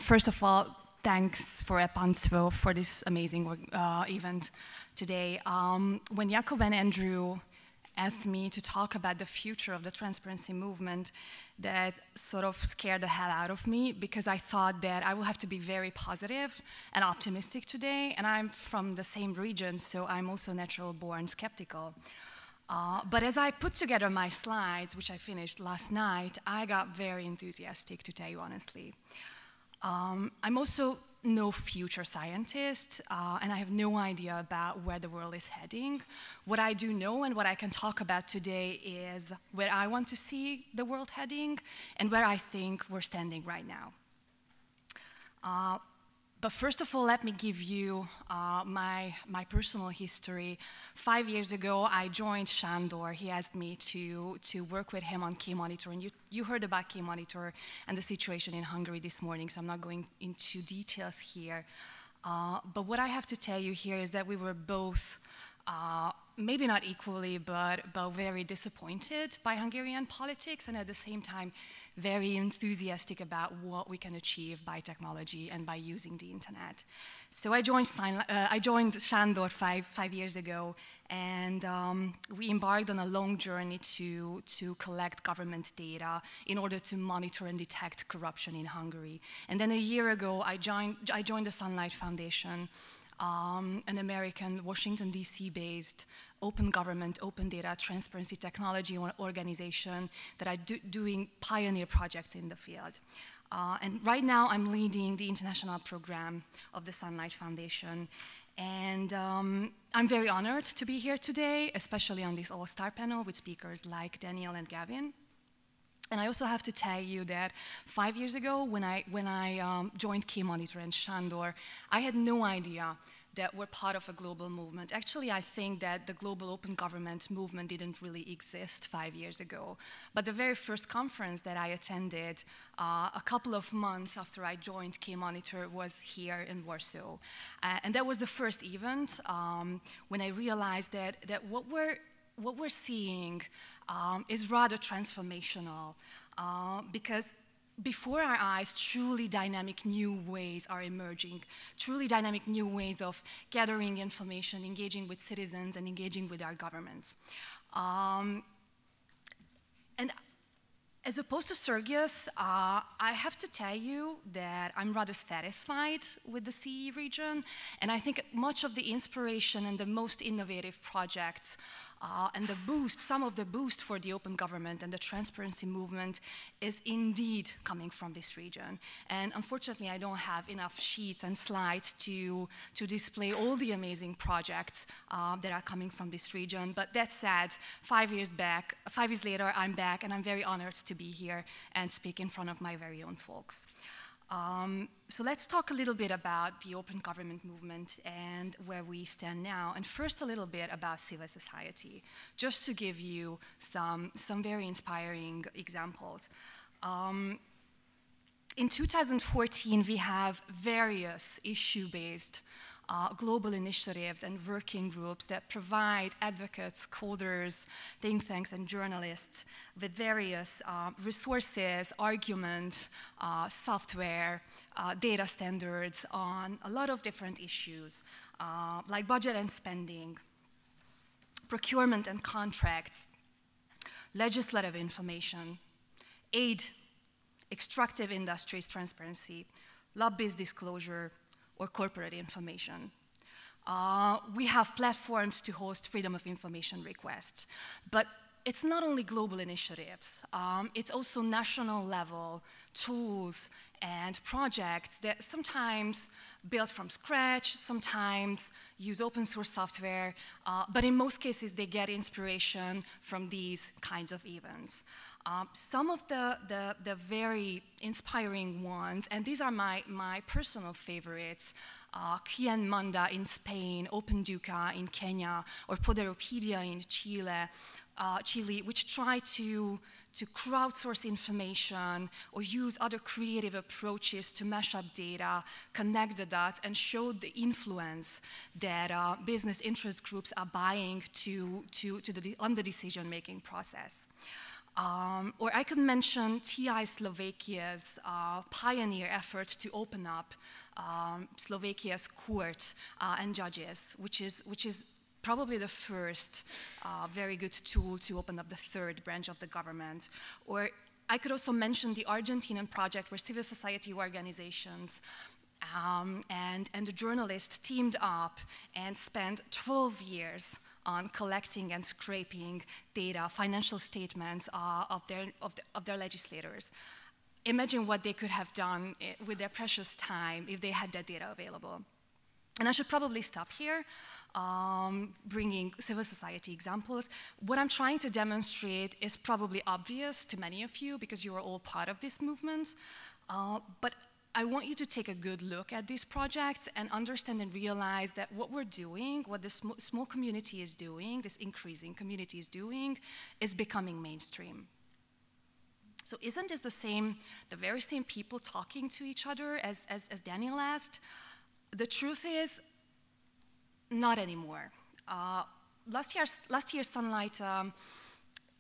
First of all, thanks for Epansvo for this amazing event today. When Jakob and Andrew asked me to talk about the future of the transparency movement, that sort of scared the hell out of me, because I thought that I will have to be very positive and optimistic today, and I'm from the same region, so I'm also natural-born skeptical. But as I put together my slides, which I finished last night, I got very enthusiastic, to tell you honestly. I'm also no future scientist, and I have no idea about where the world is heading. What I do know and what I can talk about today is where I want to see the world heading and where I think we're standing right now. But first of all, let me give you my personal history. 5 years ago, I joined Sándor. He asked me to work with him on K-Monitor, and you heard about K-Monitor and the situation in Hungary this morning, so I'm not going into details here. But what I have to tell you here is that we were both, maybe not equally, but very disappointed by Hungarian politics, and at the same time, very enthusiastic about what we can achieve by technology and by using the internet. So I joined Sándor five years ago, and we embarked on a long journey to collect government data in order to monitor and detect corruption in Hungary. And then a year ago, I joined the Sunlight Foundation, an American Washington, D.C. based open government, open data, transparency technology organization that are doing pioneer projects in the field. And right now I'm leading the international program of the Sunlight Foundation. And I'm very honored to be here today, especially on this all-star panel with speakers like Daniel and Gavin. And I also have to tell you that 5 years ago, when I joined K-Monitor and Sándor, I had no idea that we're part of a global movement. Actually, I think that the global open government movement didn't really exist 5 years ago. But the very first conference that I attended a couple of months after I joined K-Monitor was here in Warsaw. And that was the first event when I realized that what we're seeing is rather transformational, because before our eyes, truly dynamic new ways are emerging, truly dynamic new ways of gathering information, engaging with citizens, and engaging with our governments. And as opposed to Sergius, I have to tell you that I'm rather satisfied with the CE region, and I think much of the inspiration and the most innovative projects and some of the boost for the open government and the transparency movement is indeed coming from this region. And unfortunately, I don't have enough sheets and slides to display all the amazing projects that are coming from this region. But that said, 5 years later, I'm back, and I'm very honored to be here and speak in front of my very own folks. So let's talk a little bit about the open government movement and where we stand now. And first, a little bit about civil society, just to give you some very inspiring examples. In 2014, we have various issue-based global initiatives and working groups that provide advocates, coders, think tanks, and journalists with various resources, arguments, software, data standards on a lot of different issues, like budget and spending, procurement and contracts, legislative information, aid, extractive industries transparency, lobbyist disclosure, or corporate information. We have platforms to host freedom of information requests, but it's not only global initiatives, it's also national level tools and projects that sometimes build from scratch, sometimes use open source software, but in most cases they get inspiration from these kinds of events. Some of the very inspiring ones, and these are my personal favorites, Quien Manda in Spain, Open Duca in Kenya, or Poderopedia in Chile, which try to crowdsource information or use other creative approaches to mash up data, connect the dots, and show the influence that business interest groups are buying on the decision-making process. Or I could mention TI Slovakia's pioneer effort to open up Slovakia's court and judges, which is probably the first very good tool to open up the third branch of the government. Or I could also mention the Argentinian project where civil society organizations and the journalists teamed up and spent 12 years on collecting and scraping data, financial statements of their legislators. Imagine what they could have done with their precious time if they had that data available. And I should probably stop here, bringing civil society examples. What I'm trying to demonstrate is probably obvious to many of you because you are all part of this movement, but I want you to take a good look at these projects and understand and realize that what we're doing, what this small community is doing, this increasing community is doing, is becoming mainstream. So isn't this the very same people talking to each other as Daniel asked? The truth is, not anymore. Last year Sunlight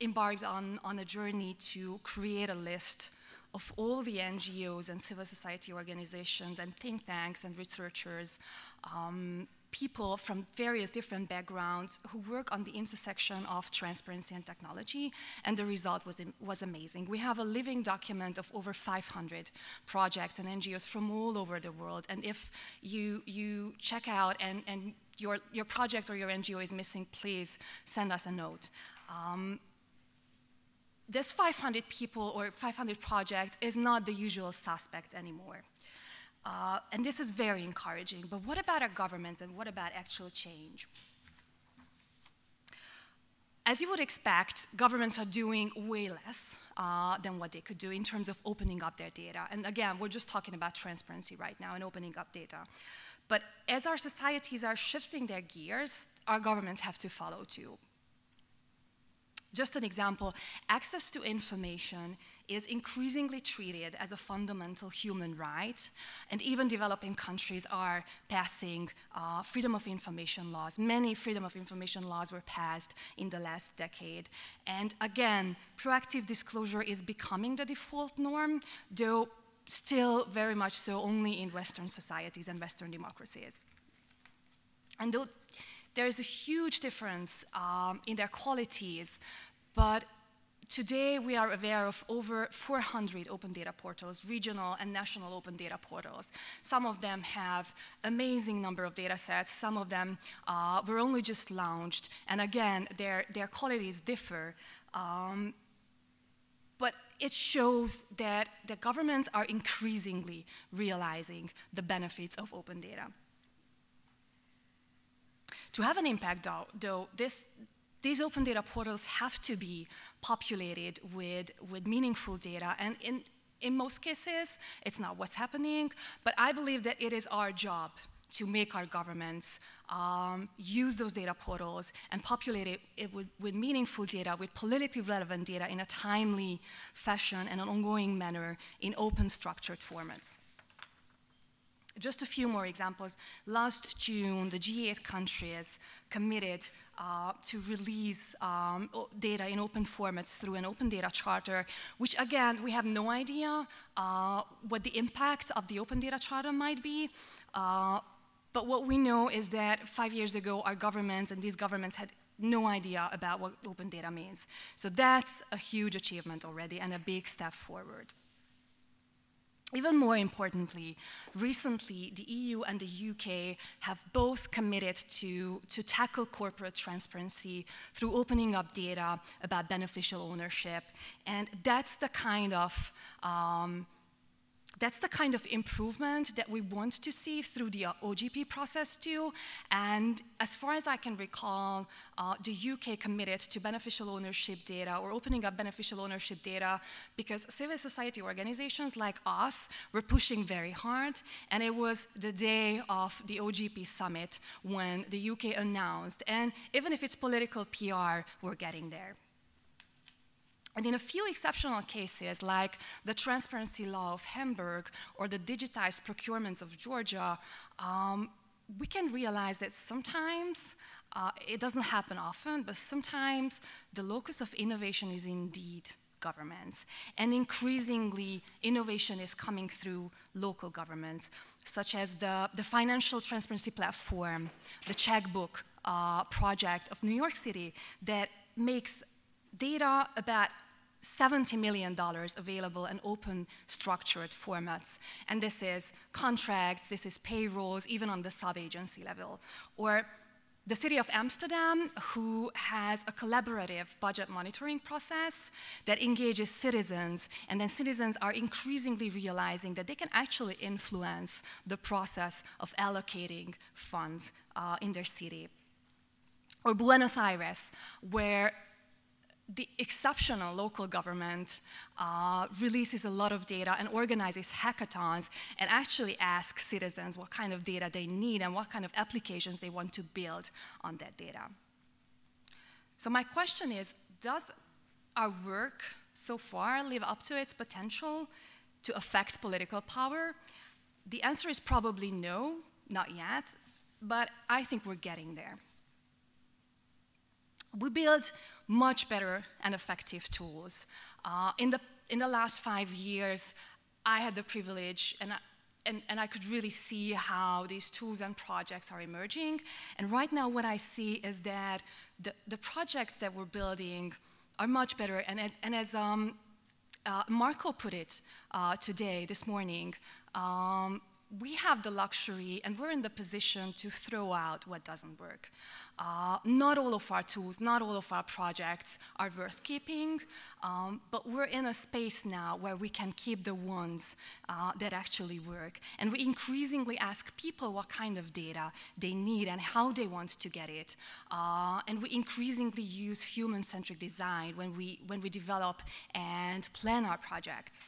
embarked on a journey to create a list of all the NGOs and civil society organizations and think tanks and researchers, people from various different backgrounds who work on the intersection of transparency and technology, and the result was amazing. We have a living document of over 500 projects and NGOs from all over the world, and if you check out and your project or your NGO is missing, please send us a note. This 500 people or 500 projects is not the usual suspect anymore. And this is very encouraging. But what about our government and what about actual change? As you would expect, governments are doing way less than what they could do in terms of opening up their data. And again, we're just talking about transparency right now and opening up data. But as our societies are shifting their gears, our governments have to follow too. Just an example, access to information is increasingly treated as a fundamental human right, and even developing countries are passing freedom of information laws. Many freedom of information laws were passed in the last decade. And again, proactive disclosure is becoming the default norm, though still very much so only in Western societies and Western democracies. And though there is a huge difference in their qualities, but today we are aware of over 400 open data portals, regional and national open data portals. Some of them have amazing number of data sets, some of them were only just launched, and again, their qualities differ. But it shows that the governments are increasingly realizing the benefits of open data. To have an impact, though, these open data portals have to be populated with meaningful data, and in most cases, it's not what's happening, but I believe that it is our job to make our governments use those data portals and populate it with meaningful data, with politically relevant data in a timely fashion and an ongoing manner in open structured formats. Just a few more examples. Last June, the G8 countries committed to release data in open formats through an open data charter, which again, we have no idea what the impact of the open data charter might be. But what we know is that 5 years ago, our governments and these governments had no idea about what open data means. So that's a huge achievement already and a big step forward. Even more importantly, recently the EU and the UK have both committed to tackle corporate transparency through opening up data about beneficial ownership, and that's the kind of improvement that we want to see through the OGP process too. And as far as I can recall, the UK committed to beneficial ownership data or opening up beneficial ownership data because civil society organizations like us were pushing very hard, and it was the day of the OGP summit when the UK announced, and even if it's political PR, we're getting there. And in a few exceptional cases, like the transparency law of Hamburg or the digitized procurements of Georgia, we can realize that sometimes It doesn't happen often, but sometimes the locus of innovation is indeed governments. And increasingly, innovation is coming through local governments, such as the financial transparency platform, the checkbook project of New York City that makes data about $70 million available in open structured formats. And this is contracts, this is payrolls, even on the sub-agency level. Or the city of Amsterdam, who has a collaborative budget monitoring process that engages citizens, and then citizens are increasingly realizing that they can actually influence the process of allocating funds in their city. Or Buenos Aires, where the exceptional local government releases a lot of data and organizes hackathons and actually asks citizens what kind of data they need and what kind of applications they want to build on that data. So my question is, does our work so far live up to its potential to affect political power? The answer is probably no, not yet, but I think we're getting there. We build much better and effective tools. In the last 5 years, I had the privilege, and I could really see how these tools and projects are emerging. And right now, what I see is that the projects that we're building are much better. And as Marco put it today, this morning, we have the luxury and we're in the position to throw out what doesn't work. Not all of our tools, not all of our projects are worth keeping, but we're in a space now where we can keep the ones that actually work. And we increasingly ask people what kind of data they need and how they want to get it. And we increasingly use human-centric design when we develop and plan our projects.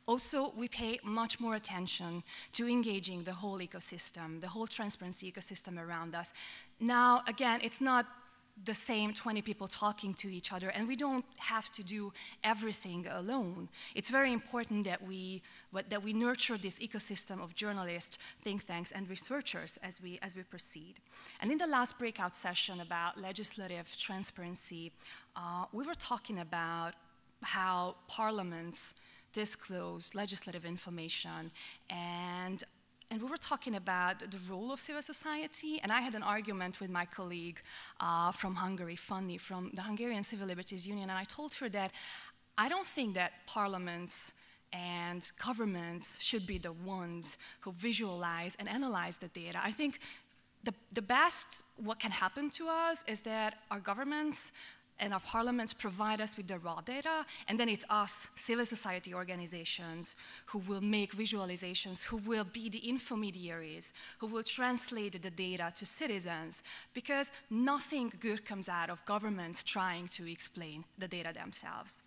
Also, we pay much more attention to engaging the whole ecosystem, the whole transparency ecosystem around us. Now, again, it's not the same 20 people talking to each other, and we don't have to do everything alone. It's very important that we nurture this ecosystem of journalists, think tanks, and researchers as we proceed. And in the last breakout session about legislative transparency, we were talking about how parliaments disclose legislative information, and we were talking about the role of civil society, and I had an argument with my colleague from Hungary, Fanny, from the Hungarian Civil Liberties Union, and I told her that I don't think that parliaments and governments should be the ones who visualize and analyze the data. I think the best what can happen to us is that our governments and our parliaments provide us with the raw data, and then it's us, civil society organizations, who will make visualizations, who will be the intermediaries, who will translate the data to citizens, because nothing good comes out of governments trying to explain the data themselves.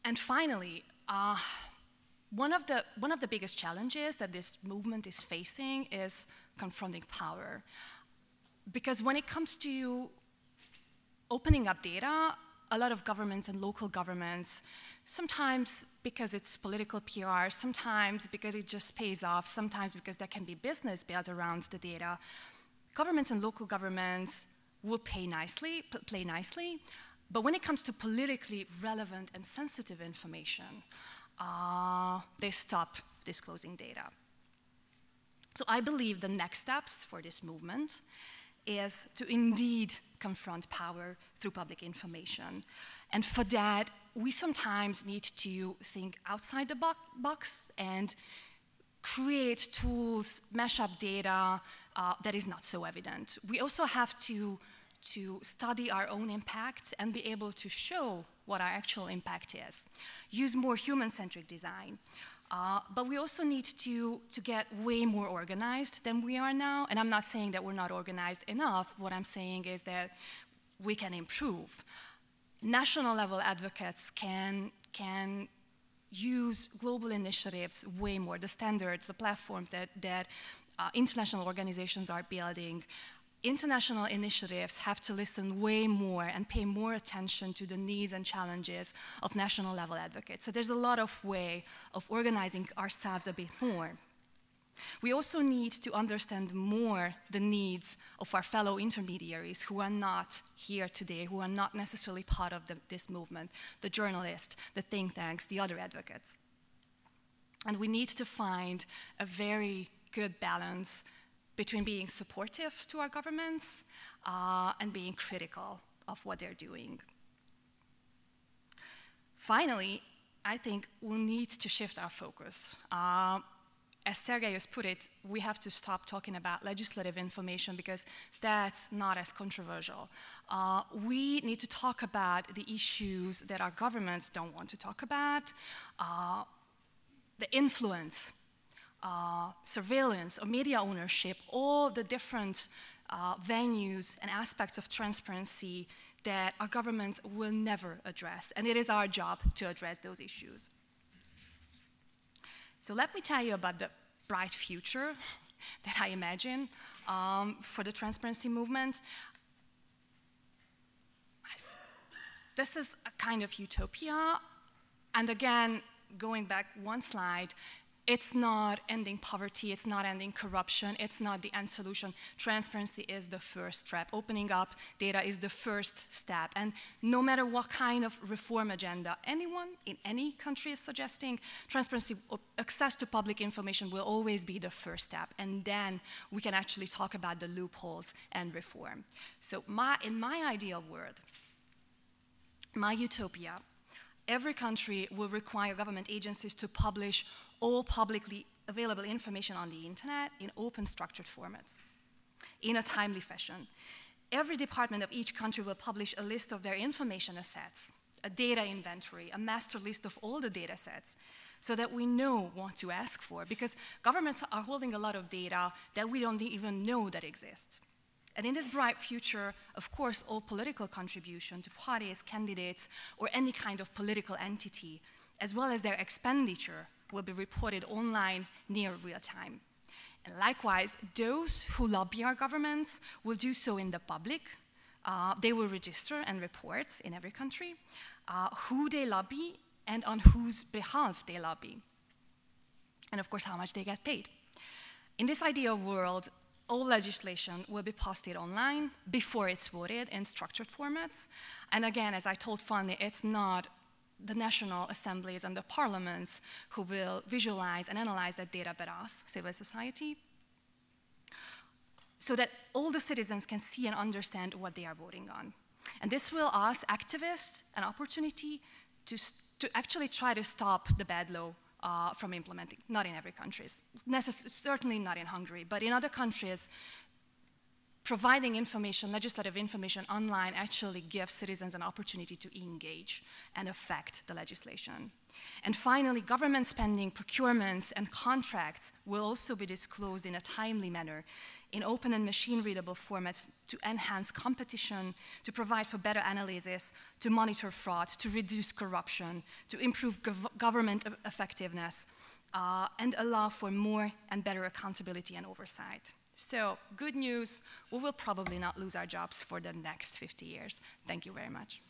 And finally, one of the biggest challenges that this movement is facing is confronting power. Because when it comes to opening up data, a lot of governments and local governments, sometimes because it's political PR, sometimes because it just pays off, sometimes because there can be business built around the data, governments and local governments will play nicely, but when it comes to politically relevant and sensitive information, they stop disclosing data. So I believe the next steps for this movement is to indeed confront power through public information. And for that, we sometimes need to think outside the box and create tools, mash up data that is not so evident. We also have to study our own impact and be able to show what our actual impact is. Use more human-centric design. But we also need to get way more organized than we are now. And I'm not saying that we're not organized enough. What I'm saying is that we can improve. National level advocates can use global initiatives way more, the standards, the platforms that international organizations are building. International initiatives have to listen way more and pay more attention to the needs and challenges of national level advocates. So there's a lot of way of organizing ourselves a bit more. We also need to understand more the needs of our fellow intermediaries who are not here today, who are not necessarily part of this movement, the journalists, the think tanks, the other advocates. And we need to find a very good balance between being supportive to our governments and being critical of what they're doing. Finally, I think we'll need to shift our focus. As Sergei has put it, we have to stop talking about legislative information because that's not as controversial. We need to talk about the issues that our governments don't want to talk about, the influence, surveillance, or media ownership, all the different venues and aspects of transparency that our governments will never address, and it is our job to address those issues. So let me tell you about the bright future that I imagine for the transparency movement. This is a kind of utopia, and again, going back one slide, it's not ending poverty, it's not ending corruption, it's not the end solution. Transparency is the first step. Opening up data is the first step. And no matter what kind of reform agenda anyone in any country is suggesting, transparency, access to public information will always be the first step. And then we can actually talk about the loopholes and reform. So in my ideal world, my utopia, every country will require government agencies to publish all publicly available information on the internet in open structured formats, in a timely fashion. Every department of each country will publish a list of their information assets, a data inventory, a master list of all the data sets, so that we know what to ask for, because governments are holding a lot of data that we don't even know that exists. And in this bright future, of course, all political contribution to parties, candidates, or any kind of political entity, as well as their expenditure, will be reported online near real time. And likewise, those who lobby our governments will do so in the public. They will register and report in every country who they lobby and on whose behalf they lobby. And of course, how much they get paid. In this ideal world, all legislation will be posted online before it's voted in structured formats. And again, as I told Fanny, it's not the national assemblies and the parliaments who will visualize and analyze that data, but us, civil society, so that all the citizens can see and understand what they are voting on. And this will ask activists an opportunity to actually try to stop the bad law from implementing, not in every country, certainly not in Hungary, but in other countries, providing information, legislative information online actually gives citizens an opportunity to engage and affect the legislation. And finally, government spending, procurements, and contracts will also be disclosed in a timely manner in open and machine-readable formats to enhance competition, to provide for better analysis, to monitor fraud, to reduce corruption, to improve government effectiveness, and allow for more and better accountability and oversight. So, good news, we will probably not lose our jobs for the next 50 years. Thank you very much.